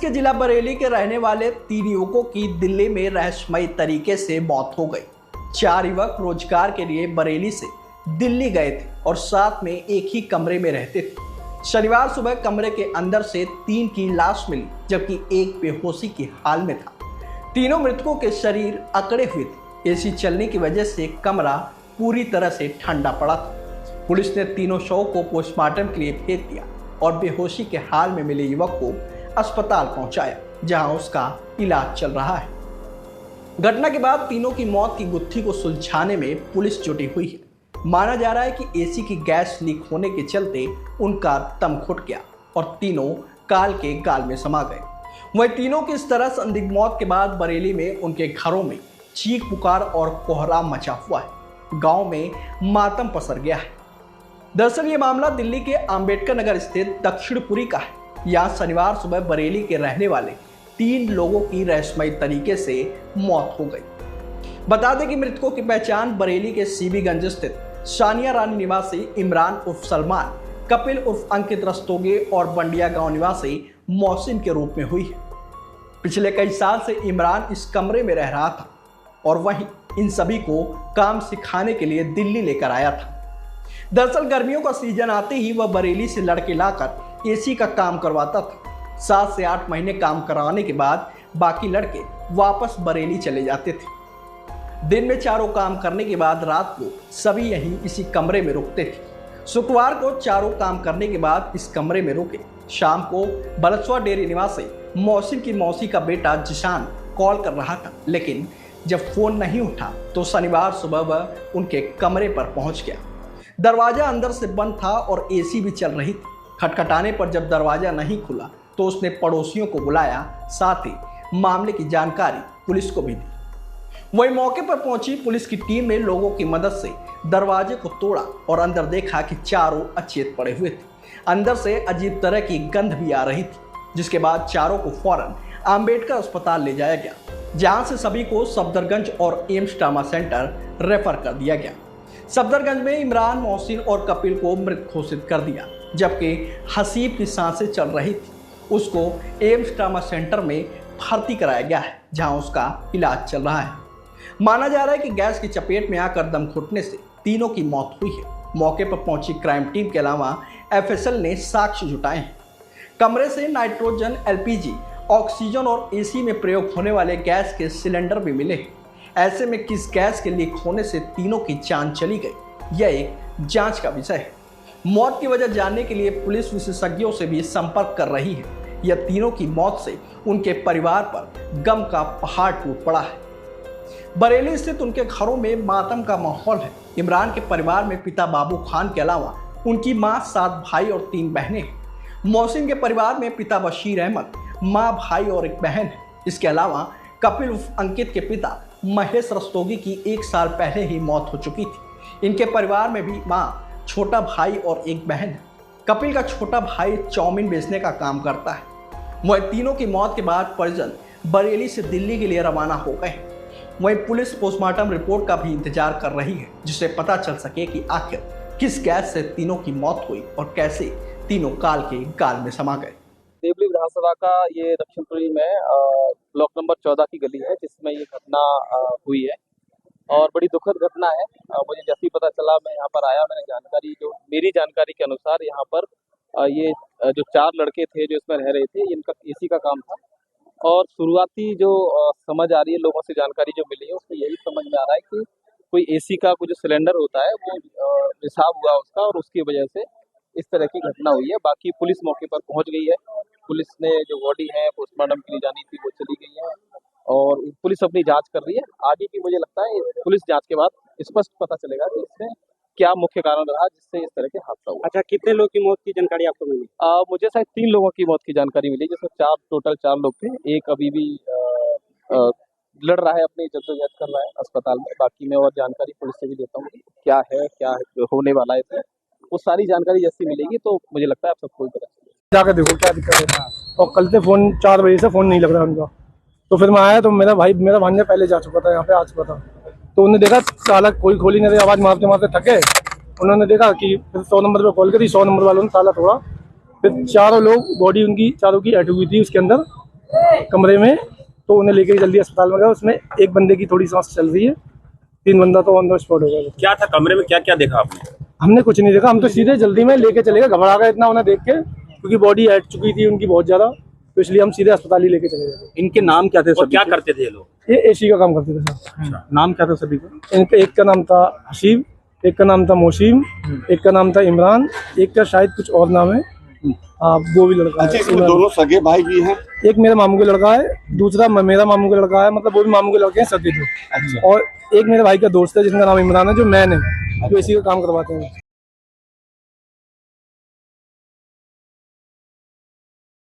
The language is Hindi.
के जिला बरेली के रहने वाले 3 युवकों की दिल्ली में रहस्यमयी तरीके से मौत हो गई। 4 युवक रोजगार के लिए बरेली से दिल्ली गए थे और साथ में एक ही कमरे में रहते थे। शनिवार सुबह कमरे के अंदर से 3 की लाश मिली, जबकि एक बेहोशी की हाल में था। तीनों मृतकों के शरीर अकड़े हुए थे। एसी चलने की वजह से कमरा पूरी तरह से ठंडा पड़ा था। पुलिस ने तीनों शव को पोस्टमार्टम के लिए भेज दिया और बेहोशी के हाल में मिले युवक को अस्पताल पहुंचाया, जहां उसका इलाज चल रहा है। घटना के बाद तीनों की मौत की गुत्थी को सुलझाने में पुलिस जुटी हुई है। माना जा रहा है कि एसी की गैस लीक होने के चलते उनका दम घुट गया और तीनों काल के गाल में समा गए। वहीं तीनों की इस तरह संदिग्ध मौत के बाद बरेली में उनके घरों में चीख पुकार और कोहराम मचा हुआ है। गांव में मातम पसर गया है। दरअसल ये मामला दिल्ली के अंबेडकर नगर स्थित दक्षिणपुरी का है। यहाँ शनिवार सुबह बरेली के रहने वाले 3 लोगों की रहस्यमयी तरीके से मौत हो गई। बता दें कि मृतकों की पहचान बरेली के सीबीगंज स्थित सानिया रानी निवासी इमरान उर्फ सलमान, कपिल उर्फ अंकित रस्तोगे और बंडिया गांव निवासी मोहसिन के रूप में हुई है। पिछले कई साल से इमरान इस कमरे में रह रहा था और वहीं इन सभी को काम सिखाने के लिए दिल्ली लेकर आया था। दरअसल गर्मियों का सीजन आते ही वह बरेली से लड़के लाकर एसी का काम करवाता था। 7 से 8 महीने काम करवाने के बाद बाकी लड़के वापस बरेली चले जाते थे। दिन में चारों काम करने के बाद रात को सभी यहीं इसी कमरे में रुकते थे। शुक्रवार को चारों काम करने के बाद इस कमरे में रुके। शाम को बलसवा डेरी निवासी मोहसिन की मौसी का बेटा जिशान कॉल कर रहा था, लेकिन जब फोन नहीं उठा तो शनिवार सुबह वह उनके कमरे पर पहुंच गया। दरवाजा अंदर से बंद था और एसी भी चल रही थी। खटखटाने पर जब दरवाजा नहीं खुला तो उसने पड़ोसियों को बुलाया, साथ ही मामले की जानकारी पुलिस को भी दी। वहीं मौके पर पहुंची पुलिस की टीम ने लोगों की मदद से दरवाजे को तोड़ा और अंदर देखा कि चारों अचेत पड़े हुए थे। अंदर से अजीब तरह की गंध भी आ रही थी, जिसके बाद चारों को फौरन अंबेडकर अस्पताल ले जाया गया, जहां से सभी को सफदरगंज और एम्स ट्रामा सेंटर रेफर कर दिया गया। सफदरगंज में इमरान, मोहसिन और कपिल को मृत घोषित कर दिया, जबकि हसीब की सांसें चल रही थी। उसको एम्स ट्रामा सेंटर में भर्ती कराया गया है, जहां उसका इलाज चल रहा है। माना जा रहा है कि गैस की चपेट में आकर दम घुटने से तीनों की मौत हुई है। मौके पर पहुंची क्राइम टीम के अलावा एफएसएल ने साक्ष्य जुटाए हैं। कमरे से नाइट्रोजन, एलपीजी, ऑक्सीजन और एसी में प्रयोग होने वाले गैस के सिलेंडर भी मिले हैं। ऐसे में किस गैस के लीक होने से तीनों की जान चली गई, यह एक जांच का विषय है। मौत की वजह जानने के लिए पुलिस विशेषज्ञों से भी संपर्क कर रही है। यह तीनों की मौत से उनके परिवार पर गम का पहाड़ टूट पड़ा है। बरेली स्थित उनके घरों में मातम का माहौल है। इमरान के परिवार में पिता बाबू खान के अलावा उनकी मां, 7 भाई और 3 बहनें हैं। मोहसिन के परिवार में पिता बशीर अहमद, मां, भाई और एक बहन है। इसके अलावा कपिल उर्फ अंकित के पिता महेश रस्तोगी की 1 साल पहले ही मौत हो चुकी थी। इनके परिवार में भी मां, छोटा भाई और एक बहन है। कपिल का छोटा भाई चाउमीन बेचने का काम करता है। वहीं तीनों की मौत के बाद परिजन बरेली से दिल्ली के लिए रवाना हो गए। वहीं पुलिस पोस्टमार्टम रिपोर्ट का भी इंतजार कर रही है, जिससे पता चल सके कि आखिर किस गैस से तीनों की मौत हुई और कैसे तीनों काल के गाल में समा गए। देवली विधानसभा का ये दक्षिणपुरी में ब्लॉक नंबर 14 की गली है, जिसमें ये घटना हुई है और बड़ी दुखद घटना है। मुझे जैसे ही पता चला मैं यहाँ पर आया। मैंने मेरी जानकारी के अनुसार यहाँ पर ये जो 4 लड़के थे जो इसमें रह रहे थे, इनका एसी का काम था और शुरुआती जो समझ आ रही है, लोगों से जानकारी जो मिली है, उसमें यही समझ में आ रहा है कि कोई एसी का कुछ सिलेंडर होता है वो रिसाव हुआ उसका और उसकी वजह से इस तरह की घटना हुई है। बाकी पुलिस मौके पर पहुंच गई है। पुलिस ने जो बॉडी है पोस्टमार्टम के लिए जानी थी वो चली गई है और पुलिस अपनी जांच कर रही है। आगे की मुझे लगता है पुलिस जांच के बाद स्पष्ट पता चलेगा कि इसमें क्या मुख्य कारण रहा जिससे इस तरह के हादसा हुआ। अच्छा, कितने लोग की मौत की जानकारी आपको मिली? मुझे शायद 3 लोगों की मौत की जानकारी मिली, जिसमें टोटल 4 लोग थे। एक अभी भी लड़ रहा है, अपनी जद्दोजहद कर रहा है अस्पताल में। बाकी मैं और जानकारी पुलिस से भी देता हूँ क्या होने वाला है इसमें। वो सारी जानकारी जैसी मिलेगी तो मुझे लगता है आप सबको भी पता चलेगा। जाकर देखो क्या दिक्कत है। और कल से फोन 4 बजे से फोन नहीं लग रहा उनका। तो फिर मैं आया तो मेरा भांजा पहले जा चुका था, यहाँ पे आ चुका था। तो उन्होंने देखा ताला कोई खोली नहीं रही, आवाज मारते मारते थके। उन्होंने देखा कि फिर 100 नंबर पे कॉल करी। 100 नंबर वालों ने ताला तोड़ा। फिर चारों लोग बॉडी उनकी चारों की अटकी हुई थी उसके अंदर। कमरे में, तो उन्हें लेके जल्दी अस्पताल में गया। उसमें एक बंदे की थोड़ी सांस चल रही है, 3 बंदा तो ऑन द स्पॉट हो गया। क्या था कमरे में, क्या क्या देखा आपने? हमने कुछ नहीं देखा, हम तो सीधे जल्दी में लेके चले गए, घबरा गए इतना उन्हें देख के, क्योंकि बॉडी हट चुकी थी उनकी बहुत ज्यादा, तो इसलिए हम सीधे अस्पताल ही लेके चले गए। इनके नाम क्या थे और क्या करते थे ये लोग? ये एसी का काम करते थे सर। नाम क्या था सभी का? इनका एक का नाम था हसीब, एक का नाम था मोसीम, एक का नाम था इमरान, एक का शायद कुछ और नाम है। हाँ, वो भी लड़का है। इसमें दोनों सगे भाई भी हैं? एक मेरे मामू का लड़का है, दूसरा मेरा मामू का लड़का है, मतलब वो भी मामू के लड़के हैं सगे थे। और एक मेरे भाई का दोस्त है जिसका नाम इमरान है, जो मैन है, जो इसी का काम करवाते हैं।